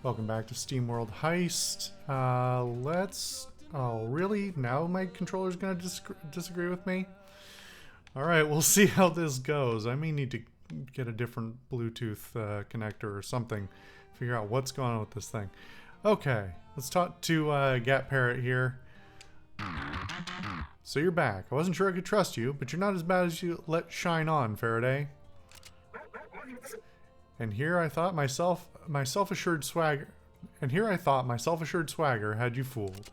Welcome back to SteamWorld Heist. Oh, really? Now my controller's gonna disagree with me? Alright, we'll see how this goes. I may need to get a different Bluetooth connector or something. Figure out what's going on with this thing. Okay, let's talk to Gat Parrot here. So you're back. I wasn't sure I could trust you, but you're not as bad as you let shine on, Faraday. And here I thought my self-assured swagger had you fooled.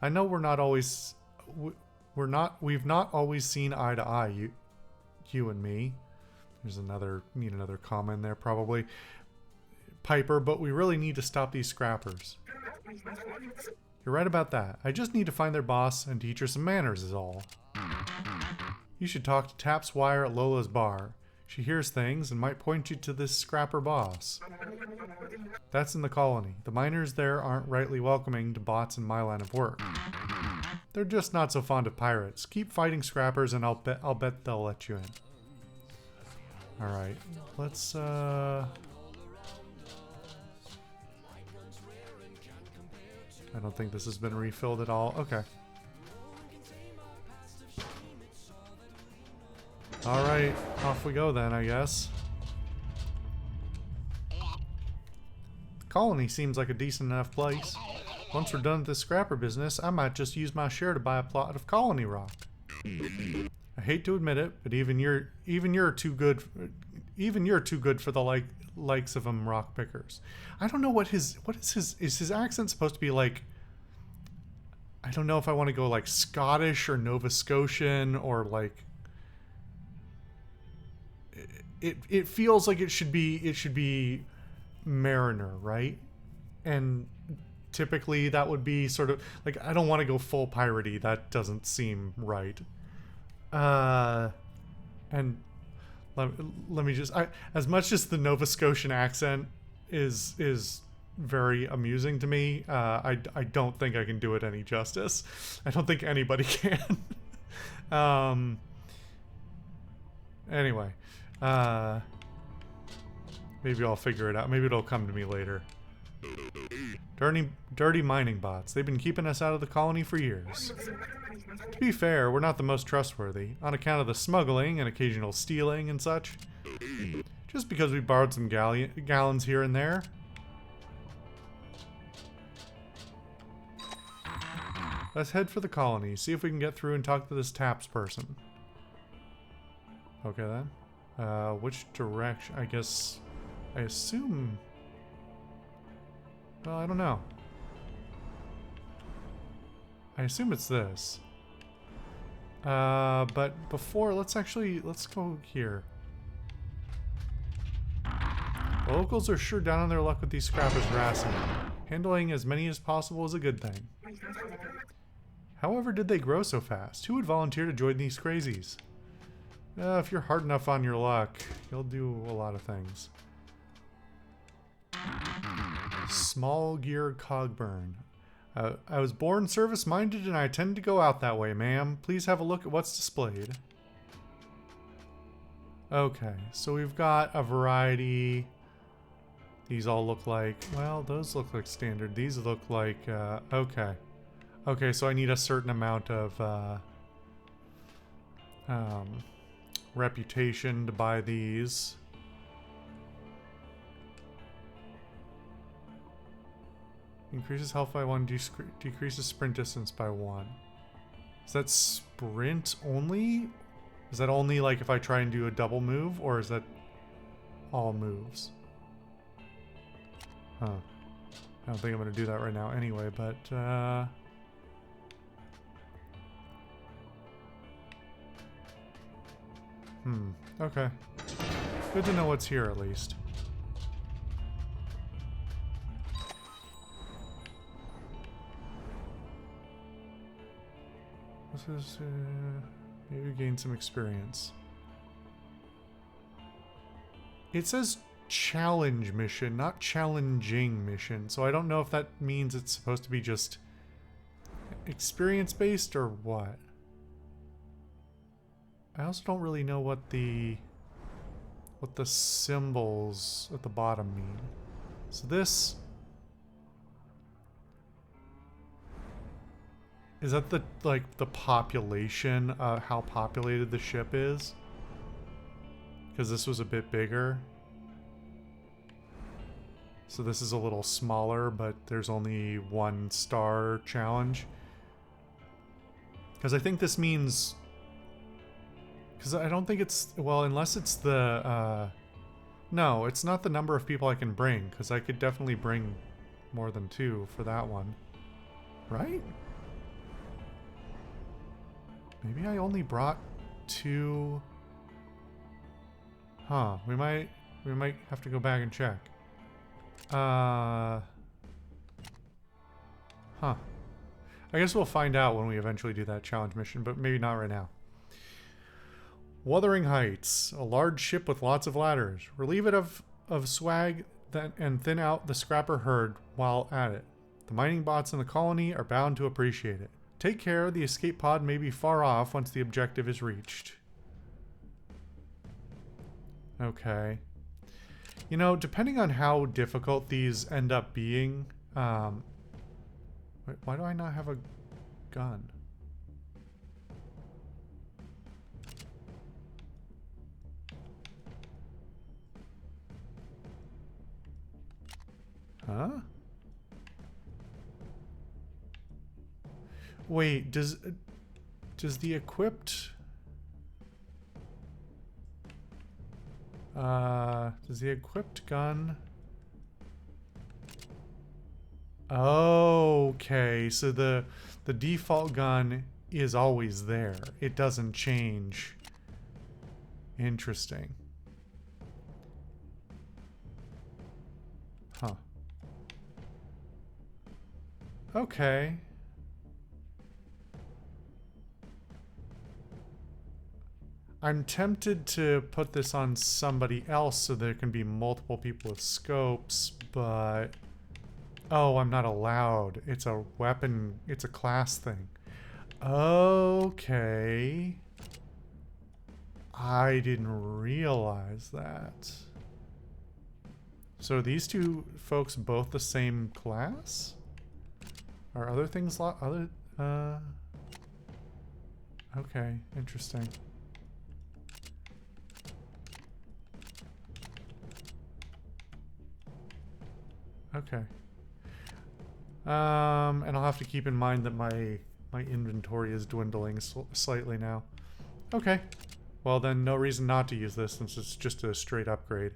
I know we've not always seen eye to eye, you and me. There's need another comma in there probably. Piper, but we really need to stop these scrappers. You're right about that. I just need to find their boss and teach her some manners is all. You should talk to Taps Wire at Lola's bar. She hears things and might point you to this scrapper boss. That's in the colony. The miners there aren't rightly welcoming to bots in my line of work. They're just not so fond of pirates. Keep fighting scrappers and I'll bet they'll let you in. Alright, let's I don't think this has been refilled at all. Okay. Alright, off we go then, I guess. The colony seems like a decent enough place. Once we're done with this scrapper business, I might just use my share to buy a plot of colony rock. I hate to admit it, but even you're too good for the likes of them rock pickers. I don't know what is his accent supposed to be like? I don't know if I want to go like Scottish or Nova Scotian or like it feels like it should be Mariner, right? And typically that would be sort of like, I don't want to go full piratey. That doesn't seem right. And let me just, as much as the Nova Scotian accent is very amusing to me, I don't think I can do it any justice. I don't think anybody can. Anyway, maybe I'll figure it out. Maybe it'll come to me later. Dirty mining bots. They've been keeping us out of the colony for years. To be fair, we're not the most trustworthy, on account of the smuggling and occasional stealing and such. Just because we borrowed some gallons here and there. Let's head for the colony, see if we can get through and talk to this Taps person. Okay then. Which direction? I assume... Well, I don't know. I assume it's this. But before, let's go here. The locals are sure down on their luck with these scrappers harassing them. Handling as many as possible is a good thing. However did they grow so fast? Who would volunteer to join these crazies? If you're hard enough on your luck, you'll do a lot of things. Small gear cogburn. I was born service-minded and I tend to go out that way, ma'am. Please have a look at what's displayed. Okay, so we've got a variety. These all look like, well, those look like standard. These look like, okay. Okay, so I need a certain amount of, reputation to buy these. Increases health by 1, decreases sprint distance by 1. Is that sprint only? Is that only like if I try and do a double move, or is that all moves? Huh. I don't think I'm going to do that right now anyway, but okay. Good to know what's here at least. This is, maybe gain some experience. It says challenge mission, not challenging mission, so I don't know if that means it's supposed to be just experience-based or what. I also don't really know what the symbols at the bottom mean. So this... Is that the, like, the population, how populated the ship is? Because this was a bit bigger. So this is a little smaller, but there's only 1 star challenge. Because I think this means... Because I don't think it's... Well, unless it's the... No, it's not the number of people I can bring, because I could definitely bring more than 2 for that one. Right? Maybe I only brought 2... Huh, we might have to go back and check. Huh. I guess we'll find out when we eventually do that challenge mission, but maybe not right now. Wuthering Heights. A large ship with lots of ladders. Relieve it of swag and thin out the scrapper herd while at it. The mining bots in the colony are bound to appreciate it. Take care, the escape pod may be far off once the objective is reached. Okay. You know, depending on how difficult these end up being... Wait, why do I not have a gun? Huh? Wait, does the equipped... does the equipped gun... Okay, so the default gun is always there. It doesn't change. Interesting. Huh. Okay. I'm tempted to put this on somebody else so there can be multiple people with scopes, but... Oh, I'm not allowed. It's a weapon. It's a class thing. Okay. I didn't realize that. So are these 2 folks both the same class? Are other things other... Okay, interesting. Okay. And I'll have to keep in mind that my inventory is dwindling slightly now. Okay. Well, then no reason not to use this since it's just a straight upgrade.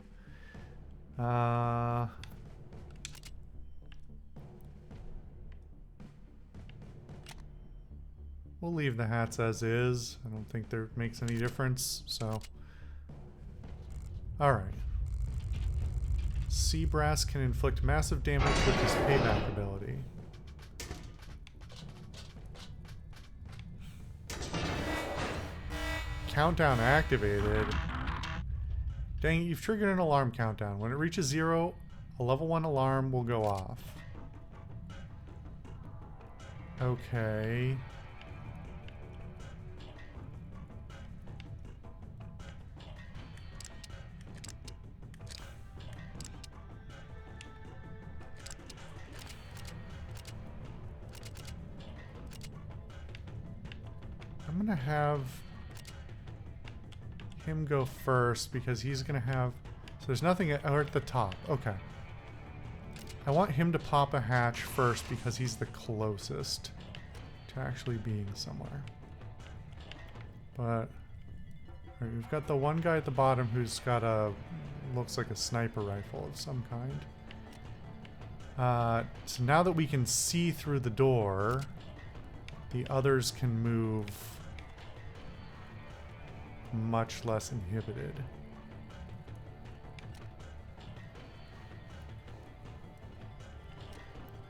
We'll leave the hats as is. I don't think there makes any difference, so... Alright. Sea Brass can inflict massive damage with his payback ability. Countdown activated. Dang, you've triggered an alarm countdown. When it reaches 0, a level 1 alarm will go off. Okay. I'm gonna have him go first because he's gonna have... So there's nothing at the top. Okay. I want him to pop a hatch first because he's the closest to actually being somewhere. But... Right, we've got the one guy at the bottom who's got a... looks like a sniper rifle of some kind. So now that we can see through the door, the others can move much less inhibited.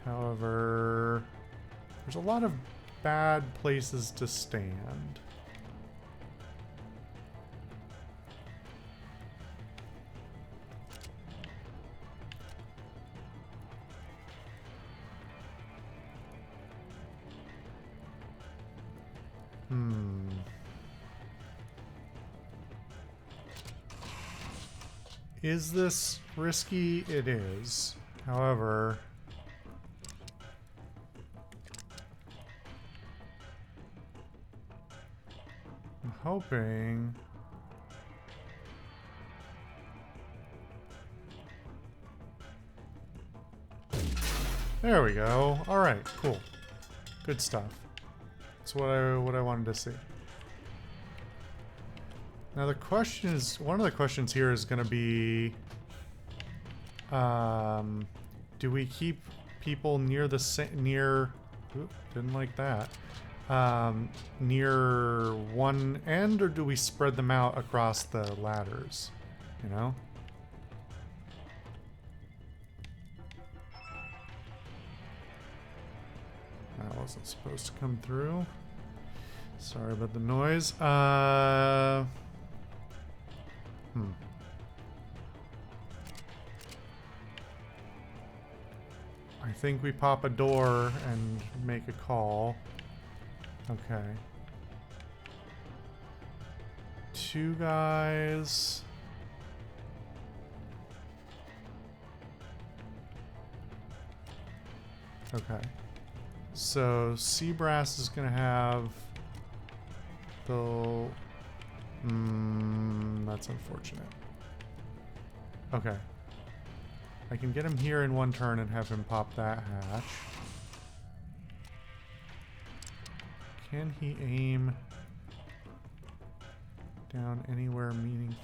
However, there's a lot of bad places to stand. Is this risky? It is. However, I'm hoping there we go. All right, cool. Good stuff. That's what I wanted to see. Now the question is, one of the questions here is going to be, do we keep people near the near? Oops, didn't like that. Near one end, or do we spread them out across the ladders? You know. That wasn't supposed to come through. Sorry about the noise. I think we pop a door and make a call. Okay. 2 guys. Okay. So Seabrass is gonna have the. That's unfortunate. Okay. I can get him here in 1 turn and have him pop that hatch. Can he aim down anywhere meaningful?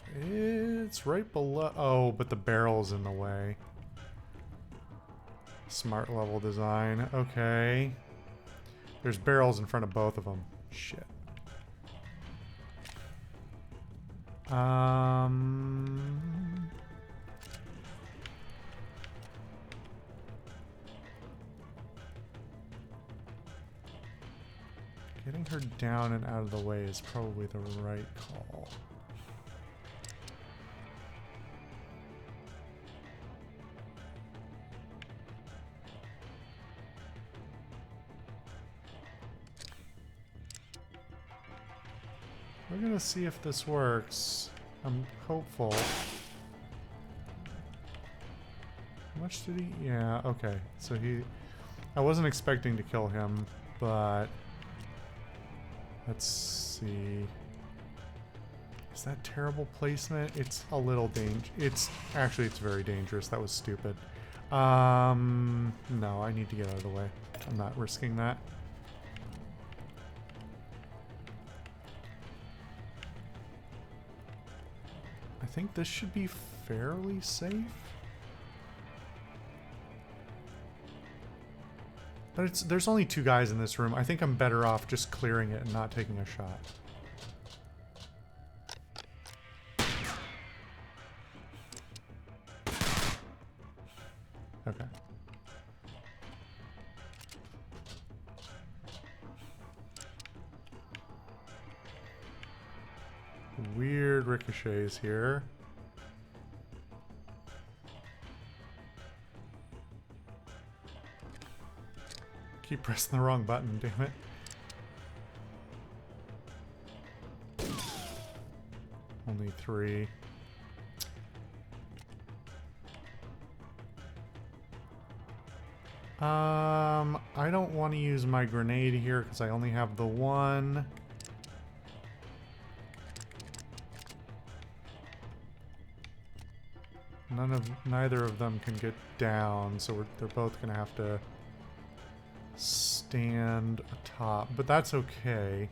It's right below. Oh, but the barrel's in the way. Smart level design. Okay. There's barrels in front of both of them. Shit. Getting her down and out of the way is probably the right call. We're gonna see if this works. I'm hopeful. How much did he? Yeah, okay. So he... I wasn't expecting to kill him, but... Let's see. Is that terrible placement? It's a little it's very dangerous. That was stupid. No, I need to get out of the way. I'm not risking that. I think this should be fairly safe. But there's only 2 guys in this room. I think I'm better off just clearing it and not taking a shot. Okay. Weird ricochets here. Keep pressing the wrong button, damn it. Only 3. I don't want to use my grenade here because I only have the 1. Neither of them can get down, so they're both gonna have to stand atop, but that's okay.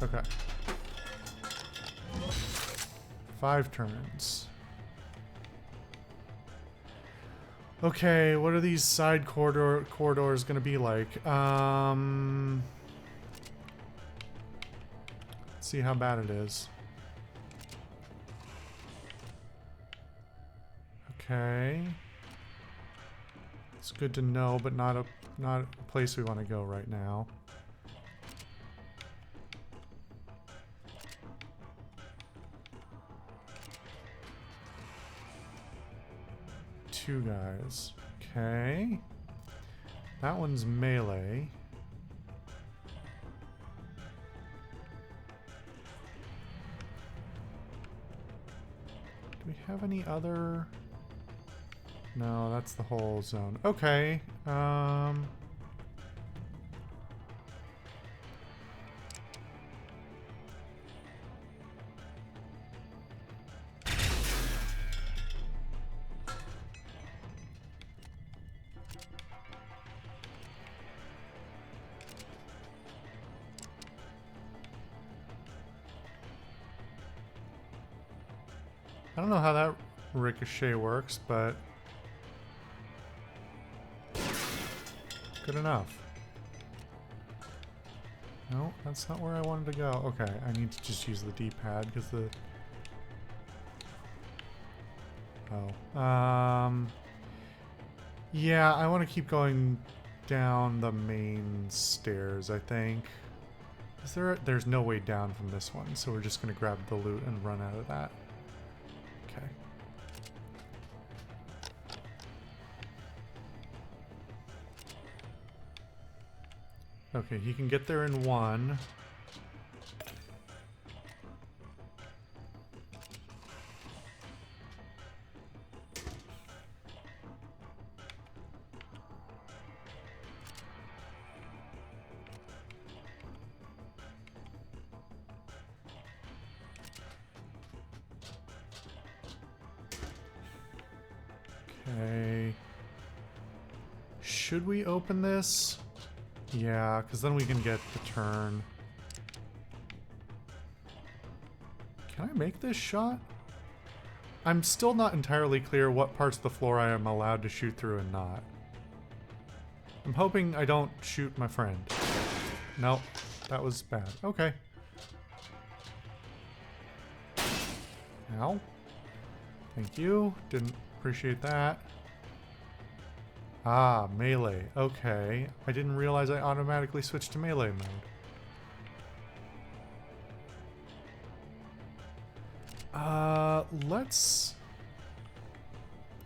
Okay. 5 turns. Okay, what are these side corridors gonna be like? Let's see how bad it is. Okay. It's good to know, but not a place we want to go right now. two guys. Okay. That one's melee. Do we have any other... No, that's the whole zone. Okay. I don't know how that ricochet works, but good enough. No, that's not where I wanted to go. Okay, I need to just use the D-pad because the... Oh. Yeah, I want to keep going down the main stairs, I think. Is there... There's no way down from this one, so we're just going to grab the loot and run out of that. Okay. Okay, he can get there in one. Okay. Should we open this? Yeah, because then we can get the turn. Can I make this shot? I'm still not entirely clear what parts of the floor I am allowed to shoot through and not. I'm hoping I don't shoot my friend. Nope, that was bad. Okay. Ow. Thank you. Didn't appreciate that. Ah, melee. Okay. I didn't realize I automatically switched to melee mode. Let's...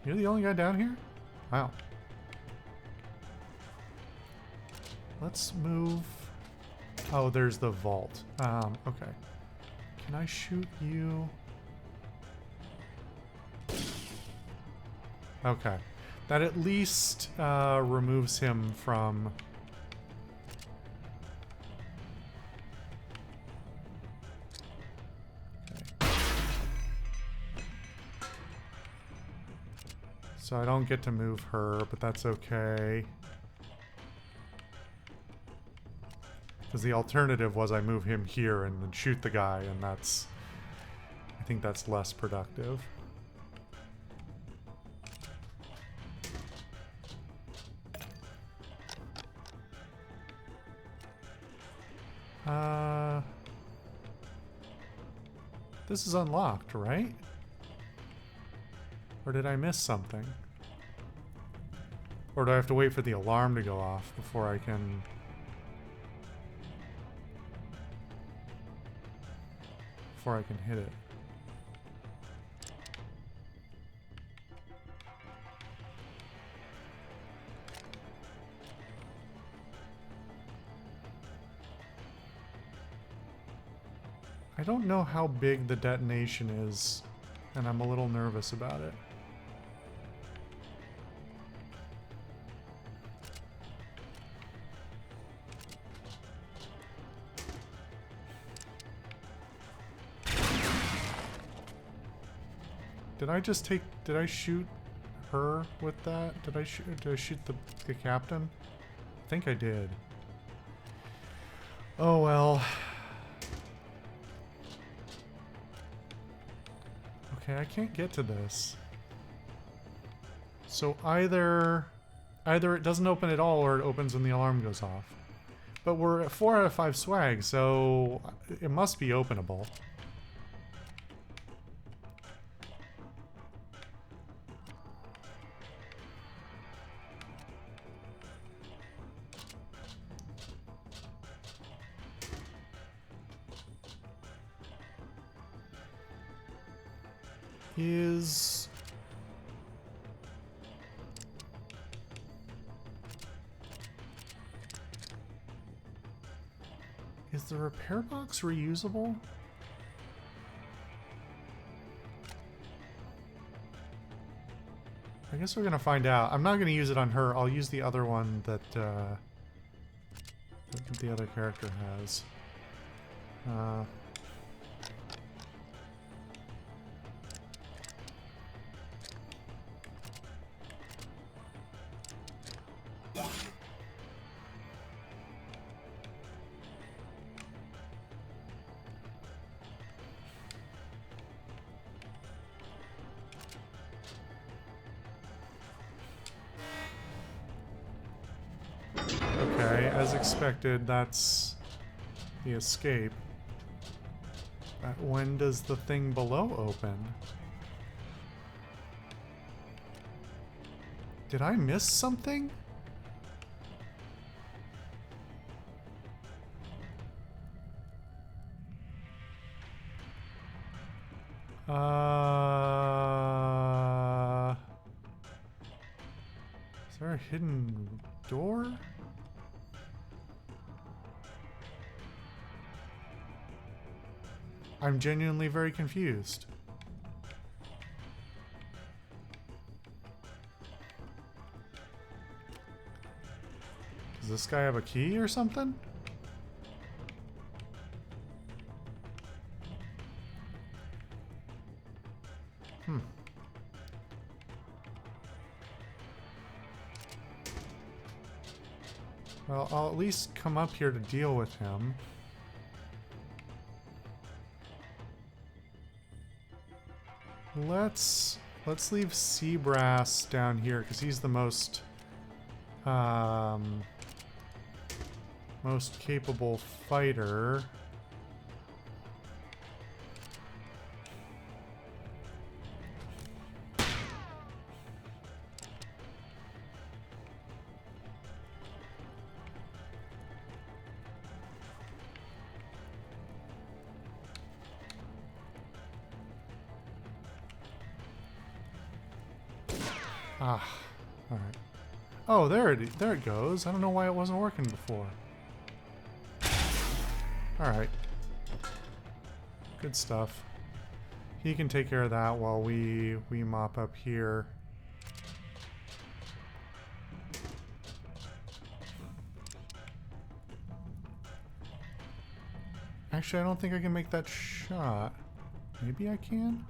You're the only guy down here? Wow. Let's move... Oh, there's the vault. Okay. Can I shoot you? Okay. That at least removes him from... Okay. So I don't get to move her, but that's okay. Because the alternative was I move him here and then shoot the guy, and that's... I think that's less productive. This is unlocked, right? Or did I miss something? Or do I have to wait for the alarm to go off before I can... Before I can hit it? I don't know how big the detonation is, and I'm a little nervous about it. Did I shoot her with that? Did I shoot the captain? I think I did. Oh well. Okay, I can't get to this. So either it doesn't open at all or it opens when the alarm goes off. But we're at 4 out of 5 swag, so it must be openable. Is the repair box reusable? I guess we're gonna find out. I'm not gonna use it on her. I'll use the other one that the other character has. Okay, as expected, that's the escape. When does the thing below open? Did I miss something? Is there a hidden door? I'm genuinely very confused. Does this guy have a key or something? Well, I'll at least come up here to deal with him. Let's leave Seabrass down here because he's the most most capable fighter. Ah, all right. Oh, there it goes. I don't know why it wasn't working before. All right. Good stuff. He can take care of that while we mop up here. Actually, I don't think I can make that shot. Maybe I can?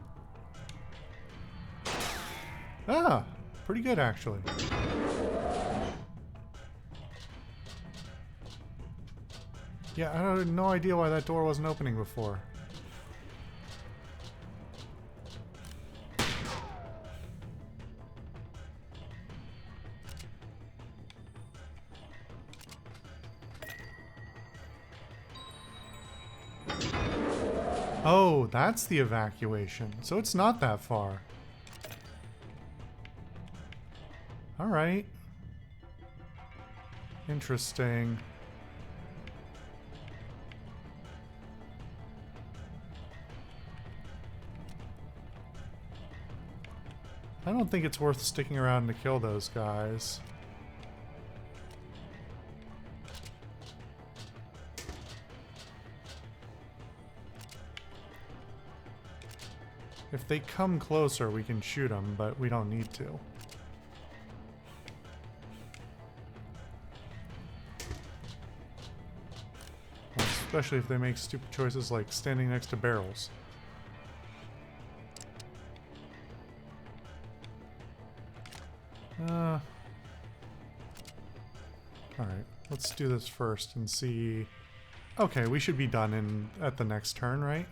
Ah! Pretty good, actually. Yeah, I had no idea why that door wasn't opening before. Oh, that's the evacuation. So it's not that far. All right. Interesting. I don't think it's worth sticking around to kill those guys. If they come closer, we can shoot them, but we don't need to. Especially if they make stupid choices like standing next to barrels. Alright, let's do this first and see... Okay, we should be done at the next turn, right?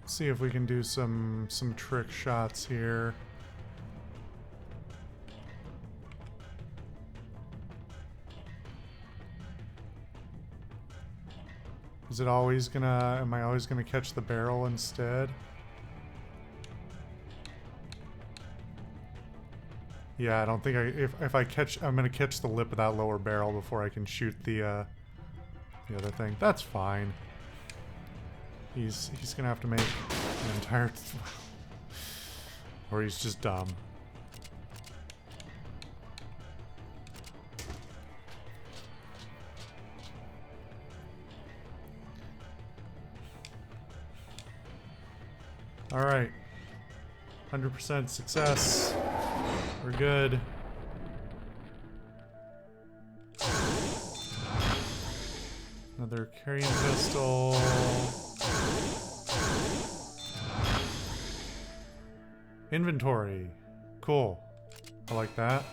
See if we can do some trick shots here. Is it always gonna... Am I always gonna catch the barrel instead? Yeah, I don't think if I catch, I'm gonna catch the lip of that lower barrel before I can shoot the other thing. That's fine. He's gonna have to make an entire, or he's just dumb. All right, 100% success. We're good. Another carrying pistol. Inventory. Cool. I like that.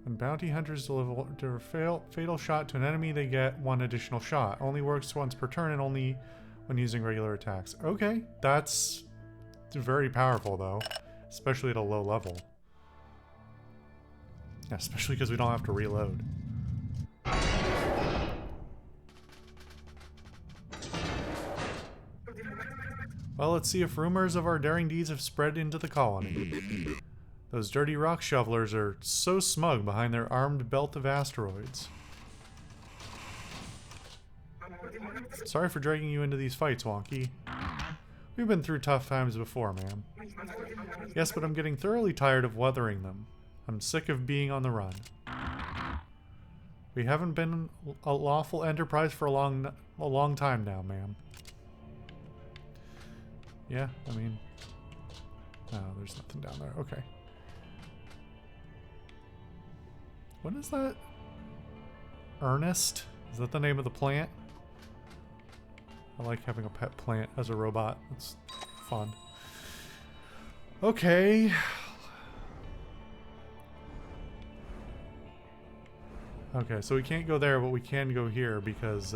When bounty hunters deliver a fatal shot to an enemy, they get 1 additional shot. Only works once per turn and only when using regular attacks. Okay, that's very powerful though, especially at a low level. Yeah, especially because we don't have to reload. Well, let's see if rumors of our daring deeds have spread into the colony. Those dirty rock shovelers are so smug behind their armed belt of asteroids. Sorry for dragging you into these fights, Wonky. We've been through tough times before, ma'am. Yes, but I'm getting thoroughly tired of weathering them. I'm sick of being on the run. We haven't been a lawful enterprise for a long time now, ma'am. Yeah, I mean... No, there's nothing down there. Okay. What is that? Ernest? Is that the name of the plant? I like having a pet plant as a robot. It's fun. Okay. Okay, so we can't go there, but we can go here because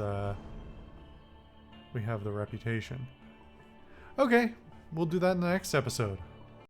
we have the reputation. Okay, we'll do that in the next episode.